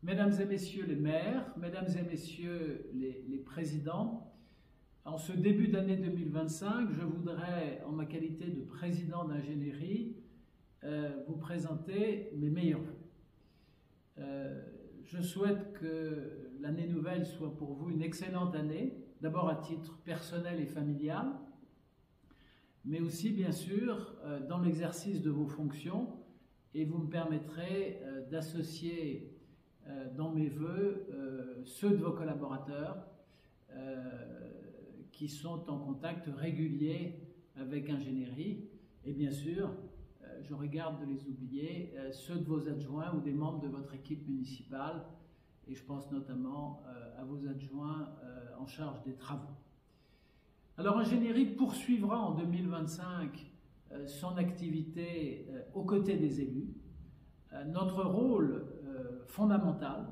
Mesdames et messieurs les maires, mesdames et messieurs les présidents, en ce début d'année 2025, je voudrais, en ma qualité de président d'ingénierie, vous présenter mes meilleurs vœux. Je souhaite que l'année nouvelle soit pour vous une excellente année, d'abord à titre personnel et familial, mais aussi bien sûr dans l'exercice de vos fonctions, et vous me permettrez d'associer dans mes vœux ceux de vos collaborateurs qui sont en contact régulier avec ingénierie, et bien sûr, je regarde de les oublier, ceux de vos adjoints ou des membres de votre équipe municipale, et je pense notamment à vos adjoints en charge des travaux. Alors, ingénierie poursuivra en 2025 son activité aux côtés des élus. Notre rôle fondamental,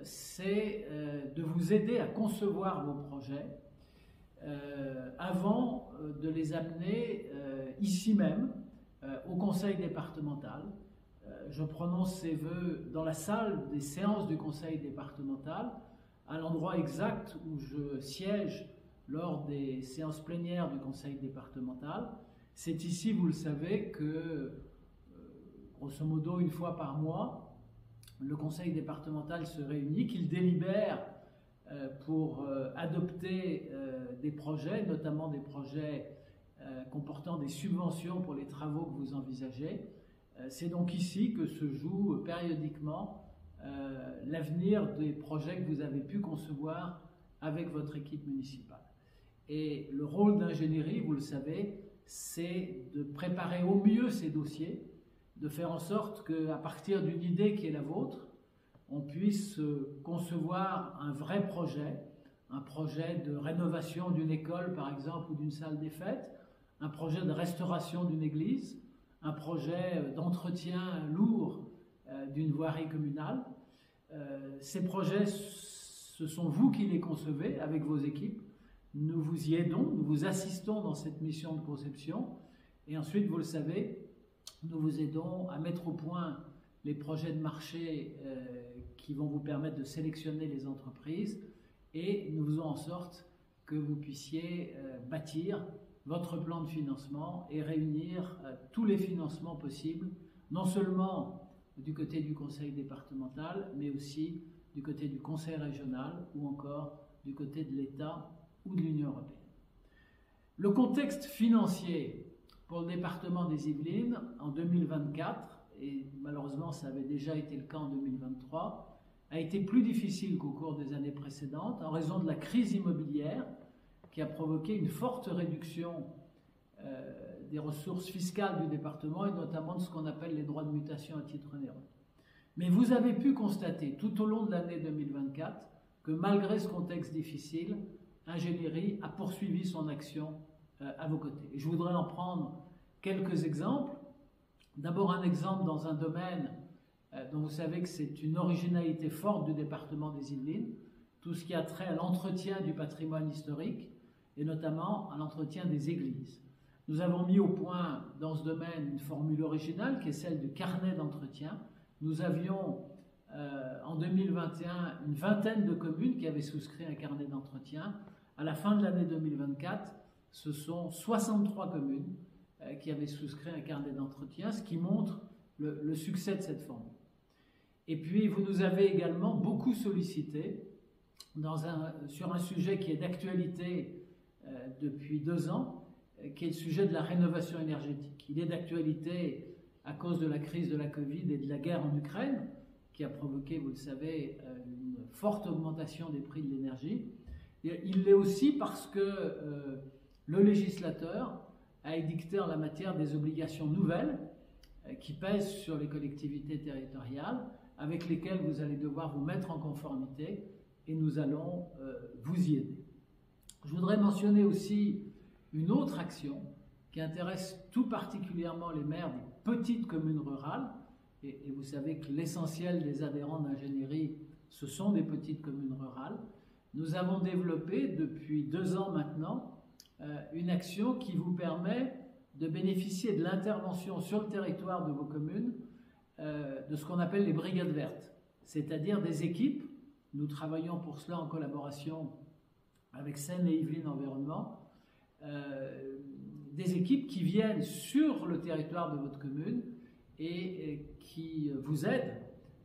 c'est de vous aider à concevoir vos projets avant de les amener ici même au conseil départemental. Je prononce ces vœux dans la salle des séances du conseil départemental, à l'endroit exact où je siège lors des séances plénières du conseil départemental. C'est ici, vous le savez, que grosso modo une fois par mois, le conseil départemental se réunit, qu'il délibère pour adopter des projets, notamment des projets comportant des subventions pour les travaux que vous envisagez. C'est donc ici que se joue périodiquement l'avenir des projets que vous avez pu concevoir avec votre équipe municipale. Et le rôle d'ingénierie, vous le savez, c'est de préparer au mieux ces dossiers, de faire en sorte qu'à partir d'une idée qui est la vôtre, on puisse concevoir un vrai projet, un projet de rénovation d'une école par exemple ou d'une salle des fêtes, un projet de restauration d'une église, un projet d'entretien lourd d'une voirie communale. Ces projets, ce sont vous qui les concevez avec vos équipes. Nous vous y aidons, nous vous assistons dans cette mission de conception. Et ensuite, vous le savez, nous vous aidons à mettre au point les projets de marché qui vont vous permettre de sélectionner les entreprises et nous faisons en sorte que vous puissiez bâtir votre plan de financement et réunir tous les financements possibles, non seulement du côté du conseil départemental, mais aussi du côté du conseil régional ou encore du côté de l'État ou de l'Union européenne. Le contexte financier pour le département des Yvelines en 2024, et malheureusement ça avait déjà été le cas en 2023, a été plus difficile qu'au cours des années précédentes en raison de la crise immobilière qui a provoqué une forte réduction des ressources fiscales du département et notamment de ce qu'on appelle les droits de mutation à titre onéreux. Mais vous avez pu constater tout au long de l'année 2024 que malgré ce contexte difficile, ingénierie a poursuivi son action à vos côtés. Et je voudrais en prendre quelques exemples. D'abord un exemple dans un domaine dont vous savez que c'est une originalité forte du département des Yvelines, tout ce qui a trait à l'entretien du patrimoine historique et notamment à l'entretien des églises. Nous avons mis au point dans ce domaine une formule originale qui est celle du carnet d'entretien. Nous avions en 2021 une vingtaine de communes qui avaient souscrit un carnet d'entretien. À la fin de l'année 2024, ce sont 63 communes qui avaient souscrit un carnet d'entretien, ce qui montre le succès de cette formule. Et puis, vous nous avez également beaucoup sollicité sur un sujet qui est d'actualité depuis 2 ans, qui est le sujet de la rénovation énergétique. Il est d'actualité à cause de la crise de la Covid et de la guerre en Ukraine, qui a provoqué, vous le savez, une forte augmentation des prix de l'énergie. Il l'est aussi parce que le législateur a édicté en la matière des obligations nouvelles qui pèsent sur les collectivités territoriales, avec lesquelles vous allez devoir vous mettre en conformité et nous allons vous y aider. Je voudrais mentionner aussi une autre action qui intéresse tout particulièrement les maires des petites communes rurales, et vous savez que l'essentiel des adhérents d'ingénierie, ce sont des petites communes rurales. Nous avons développé depuis 2 ans maintenant une action qui vous permet de bénéficier de l'intervention sur le territoire de vos communes de ce qu'on appelle les brigades vertes. c'est-à-dire des équipes. Nous travaillons pour cela en collaboration avec Seine et Yvelines Environnement, des équipes qui viennent sur le territoire de votre commune et qui vous aident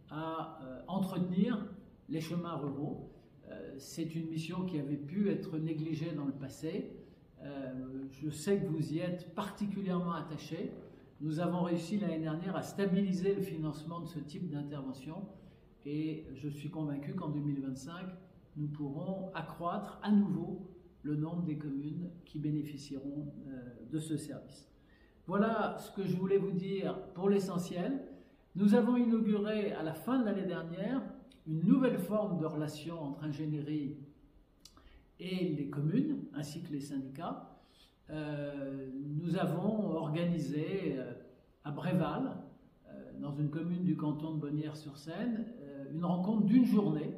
à entretenir les chemins ruraux. C'est une mission qui avait pu être négligée dans le passé. Je sais que vous y êtes particulièrement attachés. Nous avons réussi l'année dernière à stabiliser le financement de ce type d'intervention et je suis convaincu qu'en 2025, nous pourrons accroître à nouveau le nombre des communes qui bénéficieront de ce service. Voilà ce que je voulais vous dire pour l'essentiel. Nous avons inauguré à la fin de l'année dernière une nouvelle forme de relation entre ingénierie et les communes, ainsi que les syndicats. Nous avons organisé à Bréval, dans une commune du canton de Bonnières-sur-Seine, une rencontre d'une journée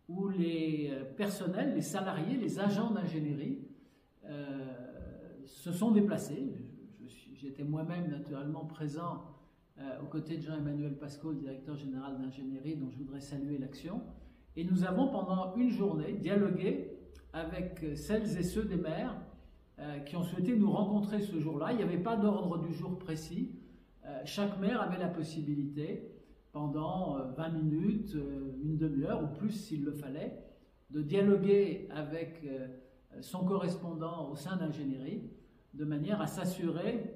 où les personnels, les salariés, les agents d'ingénierie se sont déplacés. J'étais moi-même naturellement présent aux côtés de Jean-Emmanuel Pascal, directeur général d'ingénierie, dont je voudrais saluer l'action. Et nous avons pendant une journée dialogué avec celles et ceux des maires qui ont souhaité nous rencontrer ce jour-là. Il n'y avait pas d'ordre du jour précis. Chaque maire avait la possibilité, pendant 20 minutes, une demi-heure ou plus s'il le fallait, de dialoguer avec son correspondant au sein d'ingénierie, de manière à s'assurer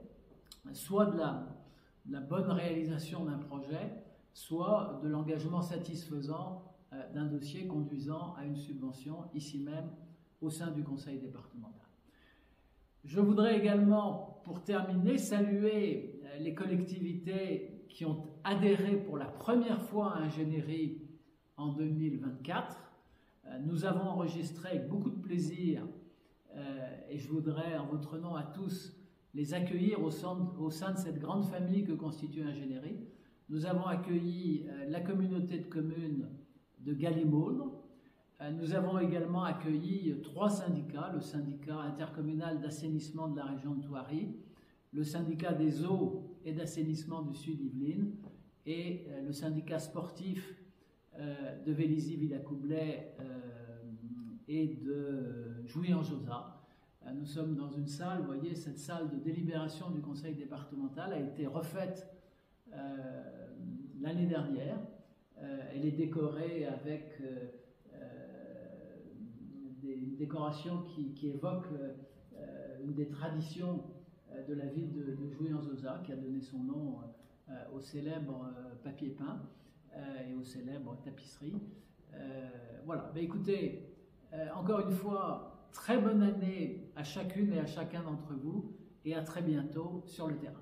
soit de la bonne réalisation d'un projet, soit de l'engagement satisfaisant d'un dossier conduisant à une subvention, ici même, au sein du conseil départemental. Je voudrais également, pour terminer, saluer les collectivités qui ont adhéré pour la première fois à ingénierie en 2024. Nous avons enregistré avec beaucoup de plaisir, et je voudrais, en votre nom à tous, les accueillir au sein de cette grande famille que constitue ingénierie. Nous avons accueilli la communauté de communes de Galimauldre. Nous avons également accueilli 3 syndicats, le syndicat intercommunal d'assainissement de la région de Thoiry, le syndicat des eaux et d'assainissement du Sud-Yvelines et le syndicat sportif de Vélizy-Villacoublay et de Jouy-en-Josas. Nous sommes dans une salle, vous voyez, cette salle de délibération du conseil départemental a été refaite l'année dernière. Elle est décorée avec une décoration qui évoque une des traditions de la ville de Jouy-en-Josas, qui a donné son nom au célèbre papier peint et aux célèbres tapisseries. Voilà, mais écoutez, encore une fois, très bonne année à chacune et à chacun d'entre vous et à très bientôt sur le terrain.